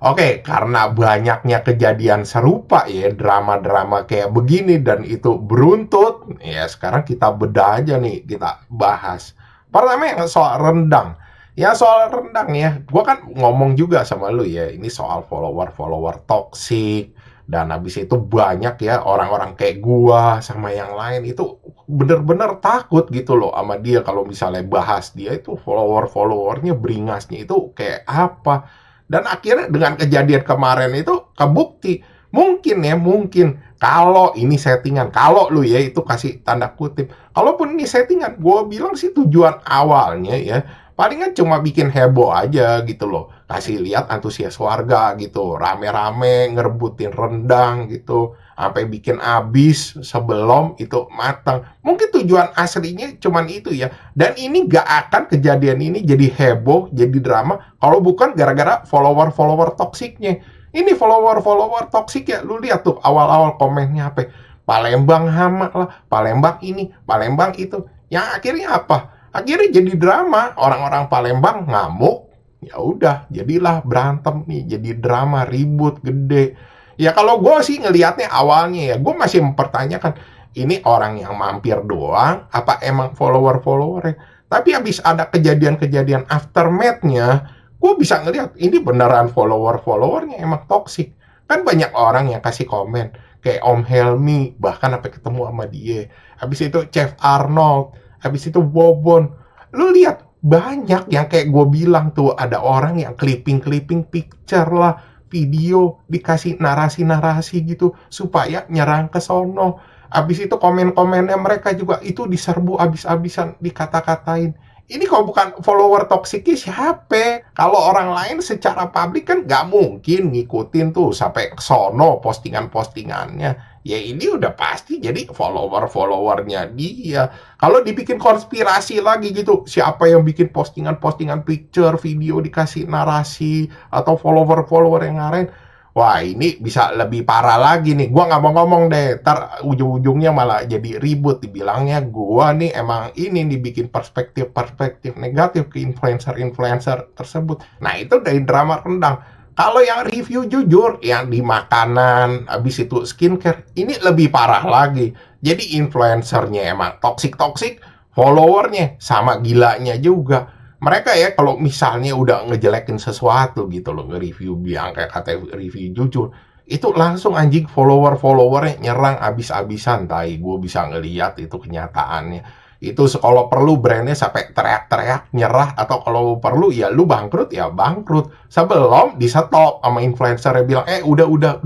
Oke, karena banyaknya kejadian serupa ya, drama-drama kayak begini dan itu beruntut, ya sekarang kita bedah aja nih, kita bahas. Pertama yang soal rendang. Ya soal rendang ya, gue kan ngomong juga sama lu ya, ini soal follower-follower toxic, dan habis itu banyak ya orang-orang kayak gua sama yang lain itu bener-bener takut gitu loh sama dia kalau misalnya bahas dia itu follower-followernya beringasnya itu kayak apa. Dan akhirnya dengan kejadian kemarin itu kebukti. Mungkin ya, mungkin. Kalau ini settingan. Kalau lu ya, itu kasih tanda kutip. Kalaupun ini settingan, gue bilang sih tujuan awalnya ya, palingan cuma bikin heboh aja gitu loh. Kasih lihat antusias warga gitu. Rame-rame ngerebutin rendang gitu. Sampai bikin habis sebelum itu matang. Mungkin tujuan aslinya cuman itu ya. Dan ini gak akan kejadian ini jadi heboh, jadi drama, kalau bukan gara-gara follower-follower toksiknya. Ini follower-follower toksik ya, lu lihat tuh awal-awal komennya apa? Palembang hama lah, Palembang ini, Palembang itu. Yang akhirnya apa? Akhirnya jadi drama, orang-orang Palembang ngamuk, ya udah, jadilah berantem nih, jadi drama, ribut, gede. Ya kalau gue sih ngelihatnya awalnya ya, gue masih mempertanyakan, ini orang yang mampir doang, apa emang follower-followernya? Tapi habis ada kejadian-kejadian aftermath-nya, gue bisa ngelihat ini beneran follower-followernya emang toxic. Kan banyak orang yang kasih komen, kayak Om Helmi, bahkan sampai ketemu sama dia. Habis itu Chef Arnold, habis itu Bobon. Lu lihat, banyak yang kayak gue bilang tuh, ada orang yang clipping-clipping picture lah, video, dikasih narasi-narasi gitu, supaya nyerang ke sono. Habis itu komen-komennya mereka juga itu diserbu abis-abisan, dikata-katain. Ini kalau bukan follower toksiknya siapa? Kalau orang lain secara publik kan nggak mungkin ngikutin tuh sampai ke sono postingan-postingannya. Ya ini udah pasti jadi follower-followernya dia. Kalau dibikin konspirasi lagi gitu, siapa yang bikin postingan-postingan picture, video dikasih narasi, atau follower-follower yang lain, wah ini bisa lebih parah lagi nih. Gua nggak mau ngomong deh, ntar ujung-ujungnya malah jadi ribut. Dibilangnya gua nih emang ini dibikin perspektif-perspektif negatif ke influencer-influencer tersebut. Nah itu dari drama rendang. Kalau yang review jujur, yang di makanan, habis itu skincare, ini lebih parah lagi. Jadi influencernya emang toksik-toksik, followernya sama gilanya juga. Mereka ya kalau misalnya udah ngejelekin sesuatu gitu loh, nge-review biang kayak kata review jujur, itu langsung anjing follower-followernya nyerang abis-abisan. Tai, gue bisa ngeliat itu kenyataannya. Itu kalau perlu brandnya sampai teriak-teriak nyerah, atau kalau perlu ya lu bangkrut ya bangkrut sebelum di stop sama influencer yang bilang udah.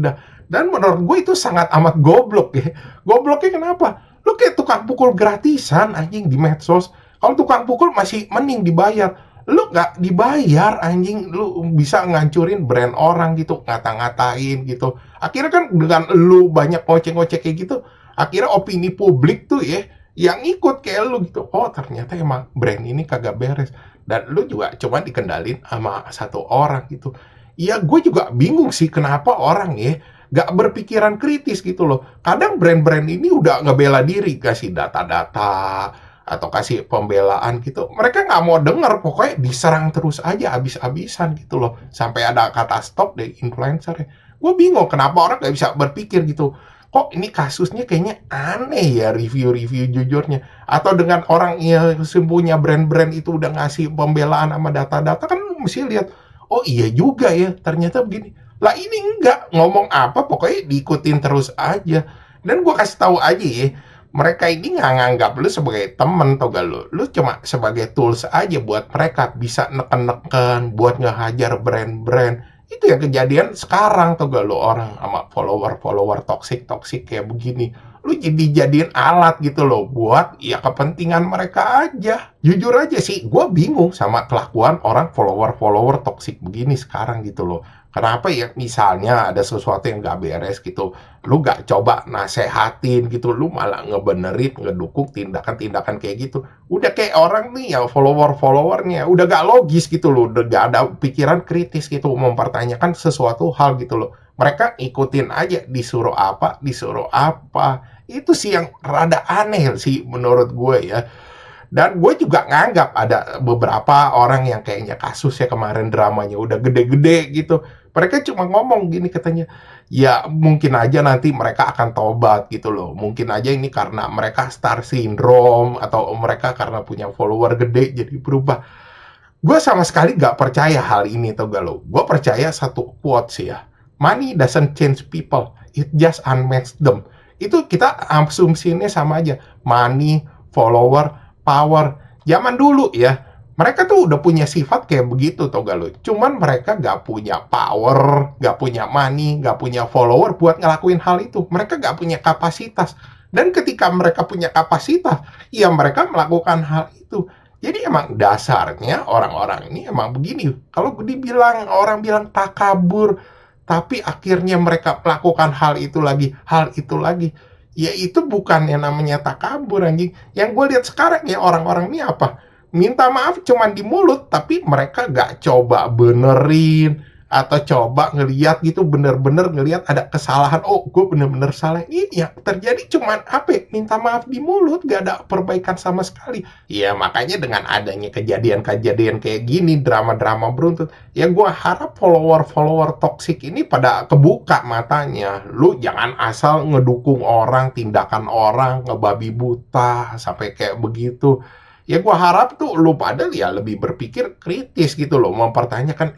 Dan menurut gue itu sangat amat goblok ya. Gobloknya kenapa? Lu kayak tukang pukul gratisan anjing di medsos. Kalau tukang pukul masih mending dibayar. Lu nggak dibayar anjing, lu bisa ngancurin brand orang gitu, ngata-ngatain gitu. Akhirnya kan dengan lu banyak ngoceh-ngoceh kayak gitu, akhirnya opini publik tuh ya yang ikut kayak lu gitu. Oh ternyata emang brand ini kagak beres. Dan lu juga cuma dikendalin sama satu orang gitu. Ya gue juga bingung sih kenapa orang ya nggak berpikiran kritis gitu loh. Kadang brand-brand ini udah ngebela diri, kasih data-data, atau kasih pembelaan gitu, mereka nggak mau denger, pokoknya diserang terus aja abis-abisan gitu loh, sampai ada kata stop dari influencer. Gue bingung kenapa orang nggak bisa berpikir gitu, kok ini kasusnya kayaknya aneh ya, review-review jujurnya, atau dengan orang yang punya brand-brand itu udah ngasih pembelaan sama data-data, kan lu mesti lihat, oh iya juga ya ternyata begini. Lah ini enggak, ngomong apa pokoknya diikutin terus aja. Dan gue kasih tahu aja ya, mereka ini nggak nganggap lu sebagai temen, tau gak lu? Lu cuma sebagai tools aja buat mereka bisa neken-neken, buat ngehajar brand-brand. Itu yang kejadian sekarang, tau gak lu? Orang sama follower-follower toxic-toxic kayak begini. Lu jadiin alat gitu loh, buat ya kepentingan mereka aja. Jujur aja sih, gue bingung sama kelakuan orang follower-follower toxic begini sekarang gitu loh. Kenapa ya misalnya ada sesuatu yang gak beres gitu, lu gak coba nasehatin gitu, lu malah ngebenerin, ngedukung tindakan-tindakan kayak gitu. Udah kayak orang nih ya, follower-followernya udah gak logis gitu loh, udah gak ada pikiran kritis gitu mempertanyakan sesuatu hal gitu loh. Mereka ikutin aja, disuruh apa. Itu sih yang rada aneh sih menurut gue ya. Dan gue juga nganggap ada beberapa orang yang kayaknya kasusnya kemarin dramanya udah gede-gede gitu, Mereka cuma ngomong gini katanya, ya mungkin aja nanti mereka akan tobat gitu loh. Mungkin aja ini karena mereka star syndrome atau mereka karena punya follower gede jadi berubah. Gue sama sekali gak percaya hal ini, tau gak lo? Gue percaya satu quotes ya. Money doesn't change people, it just unmatch them. Itu kita asumsinya sama aja. Money, follower, power. Zaman dulu ya, mereka tuh udah punya sifat kayak begitu, tau gak lo? Cuman mereka gak punya power, gak punya money, gak punya follower buat ngelakuin hal itu. Mereka gak punya kapasitas. Dan ketika mereka punya kapasitas, ya mereka melakukan hal itu. Jadi emang dasarnya orang-orang ini emang begini. Kalau dibilang orang bilang takabur, tapi akhirnya mereka melakukan hal itu lagi. Ya itu bukan yang namanya takabur anjing. Yang gue lihat sekarang ya orang-orang ini apa? Minta maaf cuman di mulut, tapi mereka gak coba benerin atau coba ngeliat gitu, bener-bener ngeliat ada kesalahan. Oh, gue bener-bener salah. Ini yang terjadi cuman apa? Minta maaf di mulut, gak ada perbaikan sama sekali. Ya makanya dengan adanya kejadian-kejadian kayak gini, drama-drama beruntun, ya gue harap follower-follower toksik ini pada kebuka matanya. Lu jangan asal ngedukung orang, tindakan orang, ngebabi buta, sampai kayak begitu. Ya gue harap tuh lu pada ya lebih berpikir kritis gitu loh, mempertanyakan,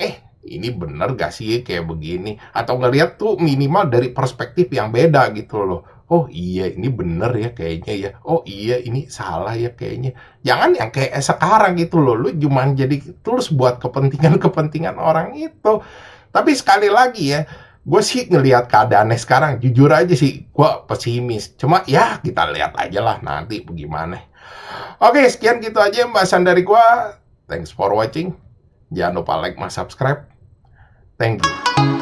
ini bener gak sih kayak begini? Atau ngeliat tuh minimal dari perspektif yang beda gitu loh. Oh iya ini bener ya kayaknya ya. Oh iya ini salah ya kayaknya. Jangan yang kayak sekarang gitu loh. Lu cuma jadi tulus buat kepentingan-kepentingan orang itu. Tapi sekali lagi ya, gue sih ngelihat keadaannya sekarang, jujur aja sih, gue pesimis. Cuma ya kita lihat aja lah nanti bagaimana. Oke, sekian gitu aja pembahasan dari gue. Thanks for watching. Jangan lupa like, subscribe. Thank you.